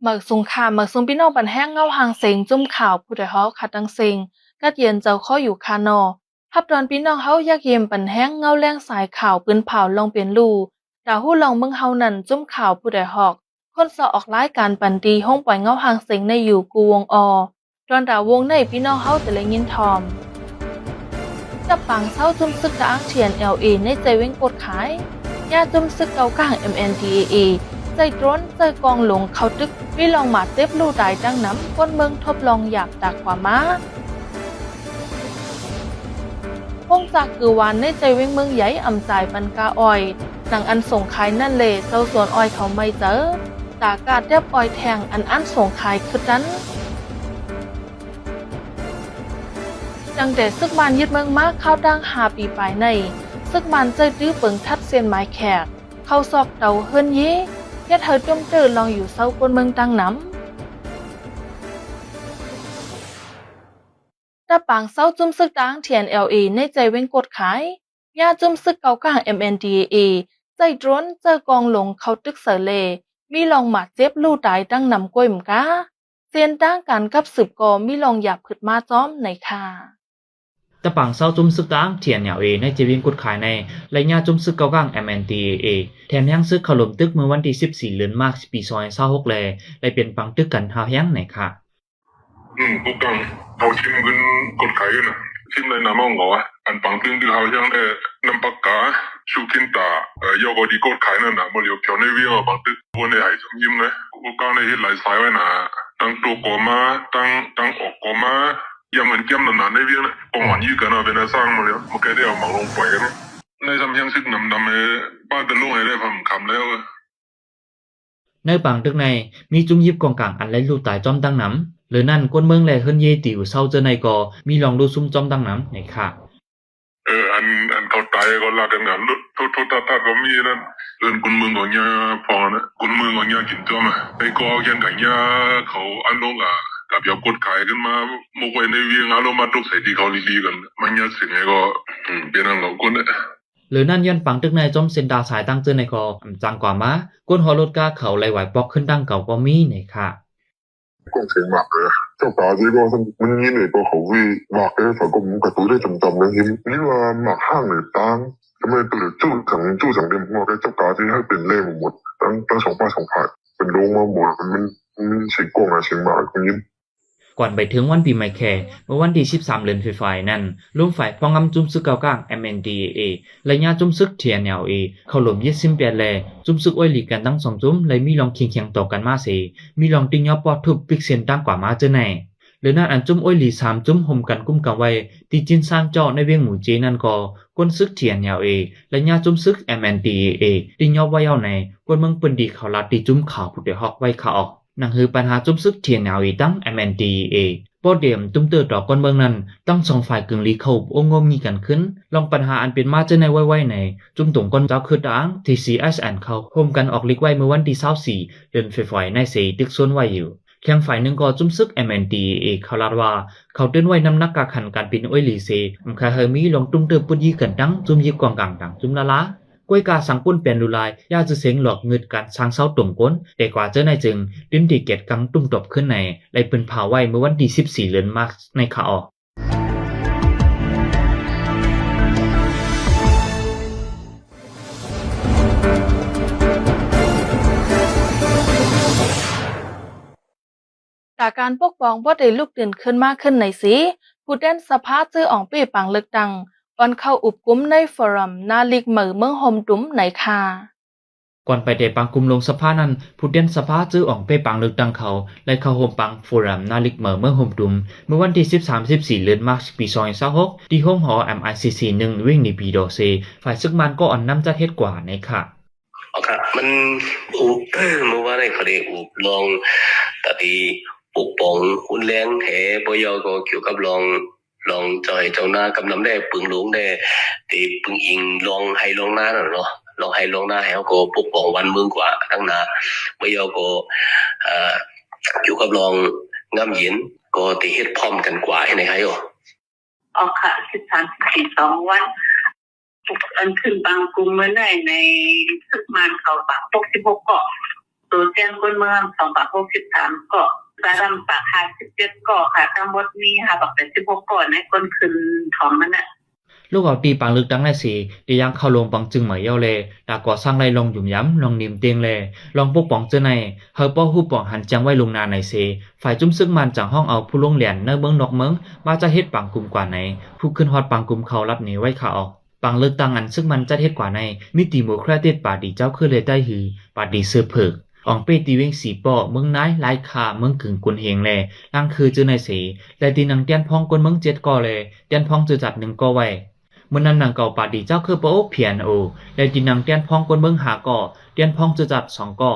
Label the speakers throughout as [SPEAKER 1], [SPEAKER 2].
[SPEAKER 1] หมักสุงค่ะหมักสุงพี่น้องปันแห้งเงาหางเสียงจุ่มข่าวผู้ใดฮอขัดดังเสียงกัดเย็นเจ้าข้ออยู่คานอฮับดอนพี่น้องเฮาอยากเยี่ยมปันแห้งเงาแรงสายข่าวปืนเผาลองเปลี่ยนรูดาวหู้ลองเมืองเฮานั่นจุ่มข่าวผู้ใดฮอกคนสอออกรายการปันดีห้องปล่อยเงาหางเสียงในอยู่กูวงอดอนดาววงในพี่น้องเฮาแต่ละยินทอมจับปังเศร้าจุ่มซึกกะอังเทียน LA ในใจเว้งกดขายยาจุ่มซึกเกากลาง MNDAAใจตร้นใจกองหลงเขาตึกวิลองมาเต็บลู่ตายดังน้ำก้นเมืองทบลองอยากตากกว่าม้าพงจากกือวานในใจเว้งเมืองใหญ่อ่ำจ่ายปันกาอ้อยหนังอันส่งขายนั่นเลยเจ้าสวนอ้อยเขาไม่เจอตากาดเรียบอ้อยแทงอันส่งขายคือนั้นดังแต่ซึกบานยึดเมืองมากเข้าดัง5 ปีปลายในซึกบานใจตื้อเปิงทัดเซียนไม้แขกเข้าซอกเตาเฮิรนเย่ยะเธอจมเจอลองอยู่เศร้าคนเมืองตังน้ำตะปางเศร้าจุ่มซึกดังเทียน LA ในใจเว้งกดขายยาจุ่มซึกเกากลาง MNDAA ใจตร้นเจอกองหลงเขาตึกเสเลมีลองหมาเจ็บลู่ตายดังนำกล้วยมกาเซียนดังกันกับสืบกอมีลองหยาบขึ้นมาจ้อมในค่ะ
[SPEAKER 2] ตะปังเศร้าจุ่มซึกตั้งเทียนเหนียวเอในจีวิงกุดขายในและญาจุ่มซึกเกาก้าง MNDAA แถมยังซึกขลุ่มตึกเมื่อวันที่14 เดือนมาคปี2026และเปลี่ยนปังตึกกันหาแห้งในค่ะ
[SPEAKER 3] กูกังเอาชิมกันกดขายกันนะชิมในน้ำมันเหรออันปังตึงที่เขายังน้ำปากกาชูกินตายอกดีกดขายนั่นนะมันเลี้ยวเพียวในวิ่งอ่ะปังตึกวันในหายสมยิ้มนะกูกังในเห็นหลายสายไว้นะตั้งตัวก่อมาตั้งออกก่อมายังเหมือนเกี่ยมนานๆในวิ่งนะกองหวันยืดกันเอาเป็นสร้างมาแล้วมันแค่ได้เอาหมังลงไปกันในทำยังซึกนำป้าเป็นลูกให้ได้พังคำแล้ว
[SPEAKER 2] ในปังตึกในมีจุ่มยิบกองกลางอันไรลู่ตายจอมดังน้ำหรือนั่นก้นเมืองแลเฮิรนเยติวเศร้าเจอในกอมีลองดูซุ่มจอมดังน้ำในค่ะ
[SPEAKER 3] อันเขาตายก็ลากันงานทุกตาก็มีนั่นคนเมืองของยาพอนะคนเมืองของยากินจอมไอ้ก็ยังกับยาเขาอันลงกับยากดขายกันมาโมกไว้ในเวียงอารมณ์มาตุกใส่ที่เขาลีกันมันยาสิ่งไงก็เป็นอันเราคนเนี่ย
[SPEAKER 2] หรือนั่นยันปังตึกในจอมเซนดาสายตั้งเจอในกอจังกว่ามาก้นฮอลดกาเขาไหลไหวปอกขึ้นดังเก่าก็มีในค่ะ
[SPEAKER 3] ก็เสียงหนักเลยเจ้าตาที่ก็มันยินเลยก็เขาวิหนักเลยฝันก็มึงกระตุ้นได้จำเลยนี่ว่าหนักห้างเลยตังทำไมตัวจู้สังเดียมหัวแกเจ้าตาที่ให้เป็นเล่หมดตั้ง2 ภาค 2 ภาคเป็นลงมาหมดมันเสียงกงเสียงหมาคนยิ้ม
[SPEAKER 2] ก่อนไปถึงวันปีใหม่แค่เมื่อวันที่13 เดือนไฟนั่นร่วมฝ่ายป้องกันจุ่มซึกเกากลาง MNDAA และญาจุ่มซึก TNLA เข้าร่วม28 แลจุ่มซึกอ้อยหลีกันตั้ง2 จุ่มและมีลองเคียงต่อกันมาเสมีลองติงยอปอทุบปิกเส้นตั้งกว่ามาเจอไหนหรือนั่นอันจุ่มอ้อยหลี3 จุ่มห่มกันกุ้มกันไว้ที่จินซานเจาะในเวียงหมู่เจนั่นก็ก้นซึก TNLA และญาจุ่มซึก MNDAA ติงยอไว้เอาไหนก้นเมืองปืนดีเขาลัดที่จุ่มข่าวผู้ใดฮอกไว้ข่าวออกนั่นคือปัญหาจุ่มซึก TNLA ตั้ง MNDAA ป้อเดียมตุ้มเตอต่อก้อนเมืองนั้นตั้ง2 ฝ่ายกึ่งลีเข้าองงมมีกันขึ้นลองปัญหาอันเป็นมาเจอในไว้ในจุ่มตรงก้นเจ้าคือต่างที่ CSN เขาโฮมกันออกลิกไว้เมื่อวันที่24 เดือนไฟในเสตึกส่วนไว้อยู่แข่งฝ่ายหนึ่งก็จุ่มซึก MNDAA เขาลาดว่าเขาเดินไว้นำนักกาขันการปินอ้อยหลีเซคาเฮมีลองตุ้มเตอปุดยีกันตั้งจุ่มยิบกองกลางต่างจุ่มละกวยกาสังปุ้นเปลี่ยนลุลายยาจะเสียงหลอกเงิดการสร้างเสาตุ่มก้นแต่กว่าเจอในจึงดิ้นดีเกตกังตุ้มตบขึ้นในไล่ปืนเผาไว้เมื่อวันที่14 เดือนมาร์ในข่าว
[SPEAKER 1] จากการปกป้องบ่ได้ลุกเดินขึ้นมากขึ้นในสีผู้แดนสภาจื้ออ่องเป้ปังเลือกดังวันเข้าอุบกุมในฟอรัมนาลิกเหมือเมืองโฮมตุ้มไหนค่ะ
[SPEAKER 2] ก่อนไปเดปังกุมลงสภานั้นผู้เด่นสภาจื้ออ่องเป้ปังเลือกดังเขาและเข้าโฮมปังฟอรัมนาลิกเหมือเมืองโฮมตุ้มเมื่อวันที่13-14 เดือนมาร์ชปี2026ที่ห้องหอ MICC 1วิ่งในปีดอเซฝ่ายซึกมันก็อ่อนน้ำจัดเฮ็ดกว่าในค่ะ
[SPEAKER 4] ค่ะมันอุบเมื่อวานเขาได้อุบลองแต่ที่ปกป้องคุณแรงแห่ปยก็เกี่ยวกับลองจอยเจ้าหน้ากำนำได้ปึงหลวงได้ตีปึงอิงลองให้ลองหน้าน่ะเนาะลองให้ลองหน้าให้เขาก็ปกป้องวันเมืองกว่าตั้งนาปยก็อยู่กับลองงามเย็นก็ตีเฮ็ดพร้อมกันกว่าในไห้
[SPEAKER 5] ออกค่ะ13-12 วันอันขึ้นบางกลุ่มเมื่อไหร่ในซึกมันเขาปาก66 เกาะ ตัวเตียนคนเมือง263ก็กระดำปาก57ก็ค่ะทั้งหมดมี586ก่อนในคนขึ้นท้องมันน่ะ
[SPEAKER 2] ลูกเอาตีปังลึกดังแลสีดียังเข้าลงปังจึงเหมยเย้าเลยดาก่อสร้างไรลงหยุ่มย้ำลองนิมเตียงเลยลองปกป้องเจ้าในเฮาป้อฮู้ป้องหันจังไว้ลงนาในเสฝ่ายจุ้มซึกมันจังห้องเอาผู้ลงเหรียญเนื้อเมืองนอกเมืองมาจะเฮ็ดปังกลุ่มกว่าไหนผู้ขึ้นฮอดปังกลุ่มเขารับหนีไว้ขาออกปังลึกตังอันซึ่งมันจะเฮ็ดกว่าในมิติโมแครติดป่าดีเจ้าคือเลยได้หือป่าดีเสือเผิกอองเป้ตีเวงสีป้อเมืองนายลายคาเมืองกึ่งกุนเฮงแลล่างคือเจ้าในเสและตีนังเตียนพองกวนเมือง7ก่อเลยเตียนพองจะจัด1ก่อไว้เมื่อนั้นนางเก่าป่าดีเจ้าคือปะโอเพียนโอและตีนังเตียนพองกวนเมืองหาก่อเตียนพองจะจัด2ก่อ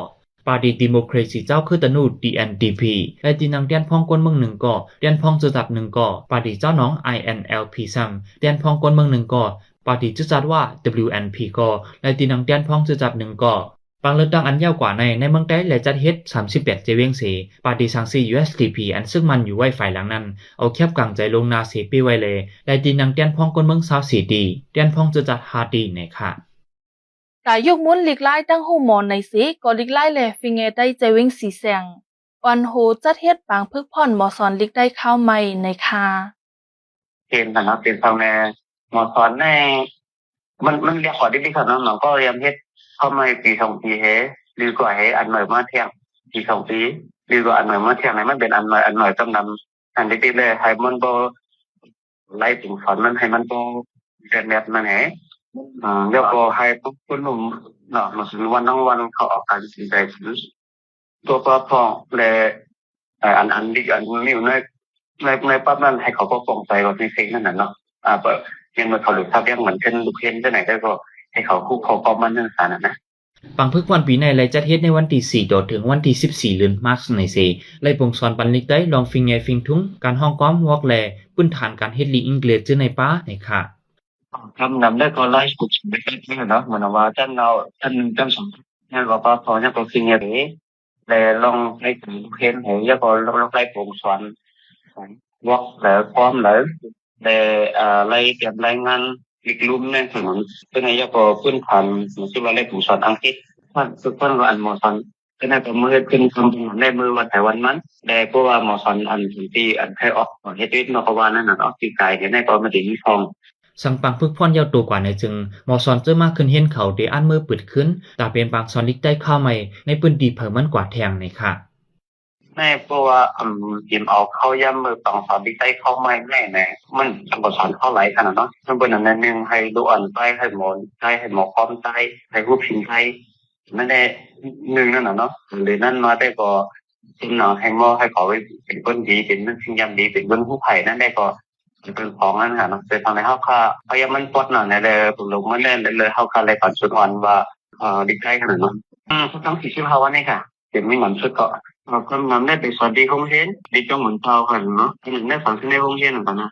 [SPEAKER 2] ป่าดีดิโมคราซีเจ้าคือตะนู DNDP และตีนังเตียนพองกวนเมือง1ก่อเตียนพองจะจัด1ก่อป่าดีเจ้าน้อง INLP ซ้ำเตียนพองกวนเมือง1ก่อป่าดีจะจัดว่า WNP ก่อและตีนังเตียนพองจะจัด1ก่อปังเลือกตั้งอันยาวกว่าในเมืองใต้และจัดเฮ็ด38เจเวงเสปาดีสังซี USDP อันซึ่งมันอยู่ไว้ฝ่ายหลังนั้นเอาแคบกลางใจลงนาเสปีไว้เลยและตีนังเตียนพองคนเมือง24ดีเตียนพองจะจัด5ดีในค่ะ
[SPEAKER 1] กายยกมุนหลีกไล่ตั้งหูหมอนในสีก็หลีกไล่แลฟิงเงได้ใจเวงสีแสงวันโหจัดเฮ็ดปางพึกพ่อนหมอสอนหลีกได้ข้าวใหม่ในค่ะ
[SPEAKER 6] เป็นนะครับเป็นทางแนวหมอสอนในมันเรียกขอที่พี่ครับน้องๆก็เรียนเฮ็ดเข้ามาปี2ปีเฮหรือกว่าเฮอันใหม่มาเที่ยงปี2ปีหรือกว่าอันใหม่มาเที่ยงไหนมันเป็นอันใหม่ต้องนำอันที่เลยให้มันบ่ไล่ถึงสอนมันให้มันบ่เป็นแบบนั้นแหแล้วก็ให้ทุกคนเนาะมาถึงวันทั้งวันเขาออกการสินใจตัวปพองและอันที่อันนี้ในปั๊บนั้นให้เขาก็ปลงใจกับในสิ่งนั้นน่ะเนาะยังมาเขาหลุดทับยังเหมือนเป็นลูกเห็นที่ไหนได้ก็ให้เขาคุกเขาก็มันนั่นสารนะ
[SPEAKER 2] ปังพึกวันปีในไลจัดเฮ็ดในวันที่4ถึงวันที่14เดือนมาร์ชในเซไลปงสอนปันลิกได้ลองฟิงแงฟิงทุ้งการห้องก้อมวอกแลพื้นฐานการเฮ็ดลีอังกฤษจื้อในป้าในค่ะ
[SPEAKER 6] ทำนำได้ก็ไล่สุดไม่ได้เนาะเหมือนว่าท่านสอนเนี่ยก็พอเนี่ยก็ฟิงแงเลยแต่ลองให้ถึงลูกเห็นเห็นแล้วก็ลองไล่ปงสอนวอกแล้วพร้อมแล้วแต่ไล่เตรียมรายงานอีกลุ่มเนี่ยถึงเป็นไงก็พื้นฐานที่ว่าเรียกผู้สอนอังกฤษท่านทุกคนก็อันหมอสอนก็น่าจะมือขึ้นคำในมือวันแต่วันนั้นแต่เพราะว่าหมอสอนอันที่อันให้ออกเฮ็ดวิทย์นอกว่านั่นน่ะออกที่กายเนี่ยในก็ไม่ได้มีฟอง
[SPEAKER 2] สังปังพึกพ่อนยาวตัวกว่าในจึงหมอสอนเจอมากขึ้นเห็นเขาได้อันมือปิดขึ้นแต่เป็นบางสอนลิกได้เข้าใหม่ในปืนดีเพิ่มมันกว่าแทงในค่ะ
[SPEAKER 6] แม่เพราะว่ายิมเอาเข้าย่ำมือต้องสอนที่ใต้เข้าไม่แน่มันต้องสอนเข้าไหลขนาดเนาะมันเป็นอันนั้นนึงให้ดูอ่อนใต้ให้หมอนใต้ให้หมอพร้อมใต้ให้รูปพิมพ์ใต้นั่นแหละนึงนั่นน่ะเนาะหรือนั่นมาได้ก็จริงเนาะให้หมอให้ขอไว้เป็นคนดีเป็นสิ่งยำดีเป็นคนผู้ไผ่นั่นได้ก็เป็นของนั่นค่ะเนาะแต่ทางในเฮาค่ะพยายามมันปลดหน่อยในเลยผมลงมันเลยเฮาค่ะเลยก่อนสุดอ่อนว่าดีใจขนาดนั้นต้อง45วันนี่ค่ะเดี๋ยวไม่เหมือนสุดก็ก็มันได้ไปสอนดีห้องเรียนดีจังเหมือนเท่ากันเนาะที่หนึ่งได้สอนที่ในห้องเรียนเหมือนกันนะ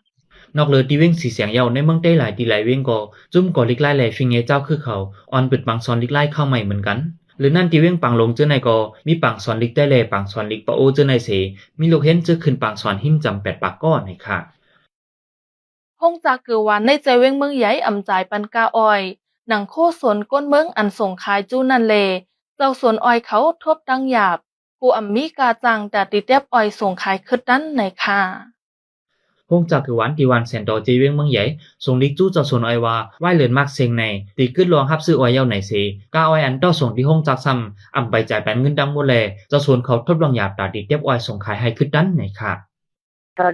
[SPEAKER 2] นอกเลยที่เว้งสีเสียงยาวในเมืองได้หลายตีหลายเว้งก็จุ่มก่อลิกไล่แหล่ฟิงเงเจ้าคือเขาออนปิดปังสอนลิกไล่เข้าใหม่เหมือนกันหรือนั่นที่เว้งปังลงเจ้าในก็มีปังสอนลิกได้แหล่ปังสอนลิกปะโอเจ้าในเสมีลูกเห็นเจ้าขึ้นปังสอนหิมจำ8ปากก้อนในค่ะ
[SPEAKER 1] ห้องจากเกือวันในใจเวงเมืองใหญ่อ่ำจ่ายปันกาอ้อยหนังโคสวนก้นเมืองอันส่งขายจู้นันเลเจ้าสวนอ้อยเขาทบดังหยาบกูอัมมีกาจังแต่ติเตียบอ้อยส่งขายขึ้นนั้นในค่ะ
[SPEAKER 2] ห้องจากเกือวันที่วันแสนดอเจเวงเมืองใหญ่ส่งลิกจู้เจ้าสวนอ้อยว่าไหวเลือนมากเซงในตีขึ้นลวงฮับซื้ออ้อยเย้าไหนเสกาอ้อยอันต้อส่งที่ห้องจากซ้ำอ่ำไปจ่ายแปนเงินดังหมดแลเจ้าสวนเขาทบดังหยาบแต่ติเตียบอ้อยส่งขายให้ขึ้นนั้นในค่ะ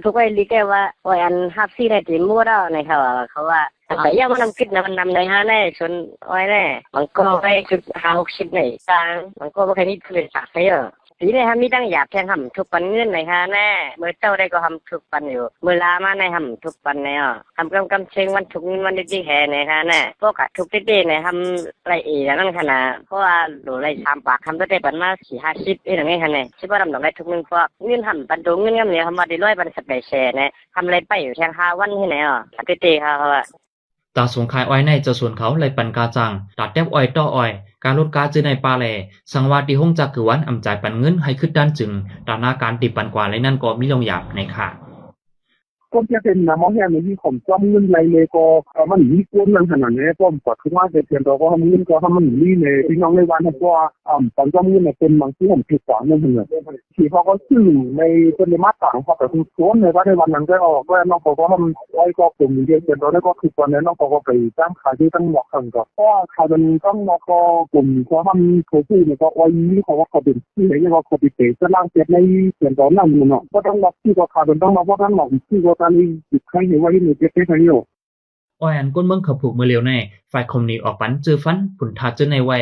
[SPEAKER 7] ทุกวันลิกได้ว่าอันฮับซี่ได้ตีมั่วแล้วในเขาว่าแต่ยังมันนำคิดนะมันนำในห้าแน่ชนอ้อยแน่มันก็ไปจุด50-60ในจางมันก็ไม่เคยมีเพื่อนสักเยอะทีนี้ฮะมีตั้งหยาบแทงหำทุกปันเงินในห้าแน่เมื่อเจ้าได้ก็ทำทุกปันอยู่เมื่อลามาในหำทุกปันในทำกำเชิงวันทุกเงินวันดีแห่ในห้าแน่พวกทุกดีในทำไรนั่นขนาดเพราะว่าหนูไร3 ปากทำได้ปันมา40-50อย่างนี้ขนาดชิบว่าทำดอกได้ทุกเงินพวกเงินทำปันตรงเงินเนี่ยทำมาได้100 ปันสเปเชียลเนี่ยทำอะไรไปอยู่แทง5 วันที่ไหนดีค่ะเขาว่า
[SPEAKER 2] ตาสงขายอ้อยในเจ้าสวนเขาเลยปันกาจังตัดแทบอ้อยต่ออ้อยการลดกาจื้อในปลาแลสังวาที่ห้องจักคือวันอำจ่ายปันเงินให้ขึ้นด้านจึงดานาการติปันกว่าและนั่นก็มีลงหยาบในค่ะ
[SPEAKER 8] คนจะเป็นนะมองแค่ในที่ผมจ้องเงินไรเลยก็มันมีก้นนั่นขนาดนี้ก็ปัจจุบันเป็นเราก็ทำเงินก็ทำมันนี่ในพี่น้องในวันนั้นก็ตอนจ้องเงินเนี่ยเป็นบางที่ผมผิดหวังนั่นเองที่เขาก็ซื้อในเป็นมาต่างเขาแต่ทุกส่วนในว่าในวันนั้นก็ออกก็น้องเขาก็ทำไว้ก็กลุ่มเดียวกันเราได้ก็คือตอนนี้น้องเขาก็ไปจ้างขายที่ตั้งหมอกกันก็เพราะขายเป็นต้องมอกกลุ่มเขาทำเขาซื้อเนี่ยก็ไว้นี่เขาว่าเขาเป็นที่ไหนก็เขาไปเตะจะล่างเจ็บในเสียงตอนนั้นเนาะก็ต้องรับที่ก็ขายเป็นต้องมาเพราะท่านหมอกที่ก็ตอนนี้จิตใครเห็นว่าที่มีเจ็บได้ทั้งนี้
[SPEAKER 2] อ้อยอันก้นเมืองขับผูกมือเร็วในฝ่ายคอมนีออกปันเจอฟันผุนทาเจอในไว้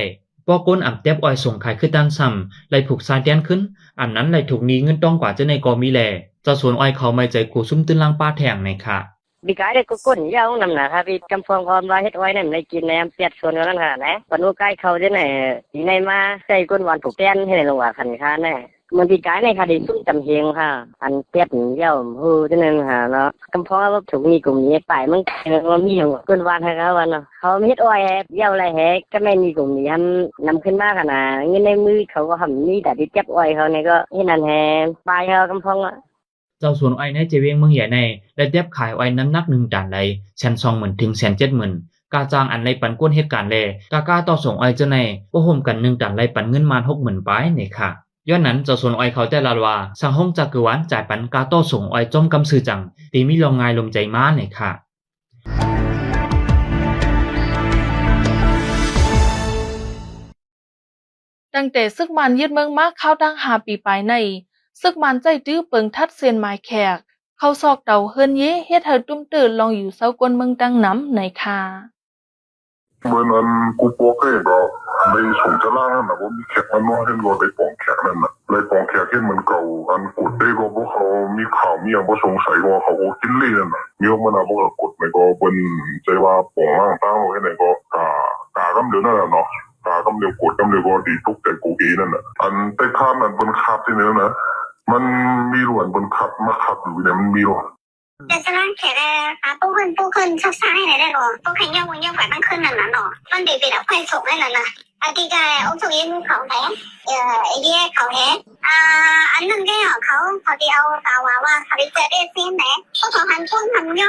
[SPEAKER 2] ปอก้นอ่ำเต็บอ้อยส่งขายขึ้นด้านซ้ำไล่ผูกสายแดนขึ้นอันนั้นไล่ถูกนี้เงินต้องกว่าเจอในกอมีแลเจ้าสวนอ้อยเขาไม่ใจกูซุ่มตื้นล่างป้าแทงในค่ะ
[SPEAKER 7] bị cái đấy có nhau nằm nè ha vì trong phòng con ra hết oai này này kín này em tiệt xuân nó là nè còn nuôi cái khâu thế này tí này mà xây con hoàn thuộc đen thế này là quả khẩn khan này mình bị cái này ha đi xuống tầm hiền ha ăn tiệt nhau hư thế nên ha nó trong phòng nó thuộc nghi cùng nhẹ phải nó nhiều con hoàn hay các bạn nàoเขาไม่เฮ็ดอ้อยแฮะยาวไรแฮะก็ไม่มีกลุ่มนี้นำขึ้นมาขนาดเงินในมือเขาก็ทำนี่แต่ที่เจ็บอ้อยเขาเนี่ยก็เฮ็ดนั่นแฮะปลายเขากำพองอ่ะ
[SPEAKER 2] เจ้าสวนอ้อยในเจเวียงเมืองใหญ่ในได้เต็บขายอ้อยน้ำหนัก1 ตันเลย120,000 ถึง 170,000 กาจ้างอันในปันก้นเหตุการณ์แลกาต่อส่งอ้อยเจ้าในก็ห่มกัน1 ตันเลยปันเงินมา 60,000 ปลายนี่ค่ะย้อนนั้นเจ้าสวนอ้อยเขาแต่ละว่าสังห้องจักรวาลจ่ายปันกาต่อส่งอ้อยจอมกำซื้อจังตีมีลงงายลมใจมานี่ค่ะ
[SPEAKER 1] ตั้งแต่ซึกมันยึดเมืองมาเข้าดัง5 ปีไปในซึกมันใจตื้อเปิงทัดเซียนไม้แขกเข้าซอกเต่าเฮิรนเย่เฮ็ดให้ตุ้มตื่นลองอยู่เซากวนเมืองดังน้ำในค่ะ
[SPEAKER 3] เมื่อนั้นกูบอกให้ก็ในสงจะล่านะว่ามีแขกมันน้อยเห็นว่าได้ปองแขกนั่นน่ะเลยปองแขกเห็นมันเก่าอันกดได้ก็เพราะเขามีข่าวมีอย่างว่าสงสัยว่าเขากินเล่นน่ะมีมันเอาพวกกดในก็เป็นใจว่าปองล่างตั้งไว้ในก็กากำเดียวนั่นแหละเนาะกากำเดียวกดกำเดียวก็ดีทุกแต่กูเองนั่นน่ะอันแต่ข้ามมันบนขับที่นี่นะมันมีหลวนบนขับมาขับอยู่เนี่ยมันมีหลวน
[SPEAKER 5] แต่จะร่างแขกปูขึ้นชอบซ้ายไหนได้หรอปูแข่งย่องฝ่ายตั้งขึ้นนั่นน่ะเนาะมันดีไปแล้วไฟส่งให้นั่นน่ะที่ใจองค์สุรินเขาแท้ไอ้เหี้ยเขาแท้อันนึงแกเขาที่เอาตาว่าเขาไปเจอได้เส้นไหนเขาทำหันช่วงทำย่อ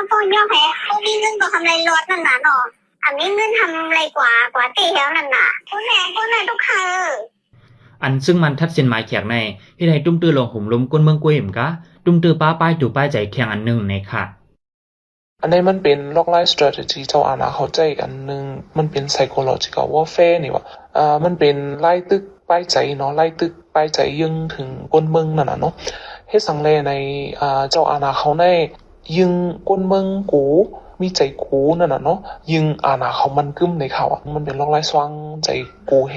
[SPEAKER 5] แพ้พวกนี้เงินก็ทำไรรถนั่นน่ะเนาะอันนี้เงินทำไรกว่าตีแล้วนั่นน่ะคุณแม่ทุกคืน
[SPEAKER 2] อันซึ่งมันทัดเส้นหมายแขกในที่ให้ตุ้มตื้อลงหุ่มล้มก้นเมืองกวยหิมกะตุ้มตื้อป้าป้ายถูป้ายใจแข่งอันหนึ่งในค่ะ
[SPEAKER 9] อันนี้มันเป็นล็อกไลน์ strategy เจ้าอาณาเข้าใจกันหนึ่งมันเป็น psychological warfare นี่วะมันเป็นไล่ตึกป้ายใจเนาะไล่ตึกป้ายใจยึงถึงก้นเมืองนั่นน่ะเนาะเฮ็ดสังเลในเจ้าอาณาเขาในยึงก้นเมืองกูมีใจกูนั่นน่ะเนาะยึงอาณาเขามันกึ้มในเขาอ่ะมันเป็นล็อกไลน์สว่างใจกูเฮ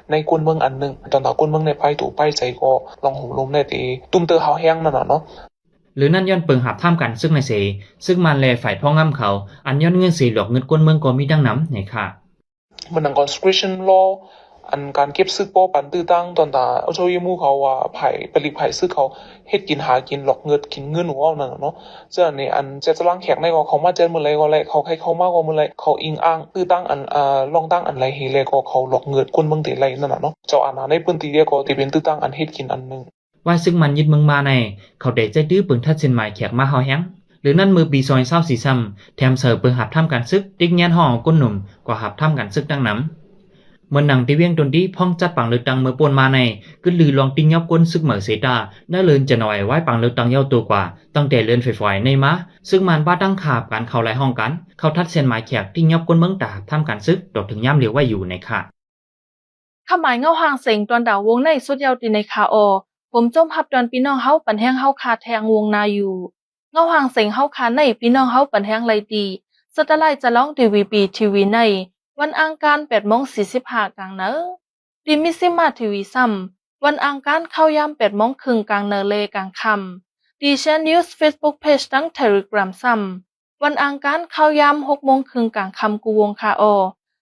[SPEAKER 9] ในก้นเมืองอันหนึ่งตอนต่อก้นเมืองในป้ายตู่ป้ายใจก็ลองหุ่มลมในตีตุ้มเตอเขาแห้งนั่นน่ะเนาะ
[SPEAKER 2] หรือนั่นย้อนเปิงหับท่ามกันซึ่งในเสซึ่งมันแลฝ่ายพ่อง่ำเขาอันย้อนเงินสีหลอกเงินก้นเมืองก็มีดังน้ำในค่ะ
[SPEAKER 9] มันดัง conscription law อันการเก็บซึกโป้ปันตื้อตั้งตอนตาเอาโชยมูเขาว่าไผ่ผลิตไผ่ซึกเขาเฮ็ดกินหากินหลอกเงินกินเงินหัวนั่นเนาะเจ้านี่อันจะล้างแขกในก็เขามาเจอมื้อไรก็ไรเขาให้เขามากกว่ามื้อไรเขาอิงอ้างตื้อตั้งอันลองตั้งอันไรเฮเลยก็เขาหลอกเงินคนเมืองติไรนั่นน่ะเนาะเจ้าอาณาในพื้นที่เดียวก็ที่เป็นตื้อตั้งอันเฮ็ดกินอันนึง
[SPEAKER 2] ว่าซึ่งมันยึดเมืองมาในเขาได้ใจดื้อเปิงทัดเส้นหมายแขกมาเฮาแฮงหรือนั่นมือปีซอยเศร้าสีซ้ำแถมเสิร์ฟเปิงหับท่ามกันซึกติ๊กแยนห้องก้นหนุ่มกว่าหับท่ามกันซึกดังน้ำเมื่อหนังที่เวียงตนที่พ่องจัดปังเลือกตังเมื่อปนมาในก็ลือลองติ้งยับก้นซึกเหมือเสตาได้เลินจะหน่อยไว้ปังเลือกตังเย้าตัวกว่าตั้งแต่เลินไฟในมาซึ่งมันบ้าตั้งขาบกันเข้าไล่ห้องกันเขาทัดเส้นหมายแขกติ้งยับก้นเมืองตาท่ามกันซึกดอกถึงย่ำเหลียวไว้อยู่ในค่ะ
[SPEAKER 1] ขมายเงาหางเสียงตอนดาววงในสุดยาวตีในคาอผมจมพับดอนพี่น้องเฮาปันแห้งเฮาคาแทงวงนาอยู่เงาหางเสียงเฮาคาในพี่น้องเฮาปันแห้งไรดีสตาไลจะร้องทีวีในวันอังคาร8:45 กลางเนอดีมิซิมาทีวีซ้ำวันอังคารเข้ายาม8:30 กลางเนอเลกลางค่ำดีเชนนิวส์เฟซบุ๊กเพจทั้งเทเลกรามซ้ำวันอังคารเข้ายาม6:30 กลางค่ำกูวงคาอ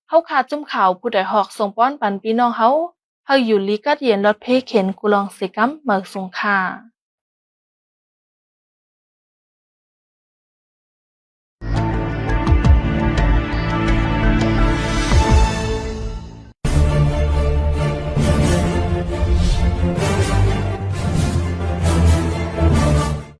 [SPEAKER 1] เฮาคาจุ่มข่าวผู้ใดหอกส่งป้อนปันพี่น้องเฮาอยู่ลีกัดเย็นรถเพเข็นกุลองสิกัมเมืองสงขลา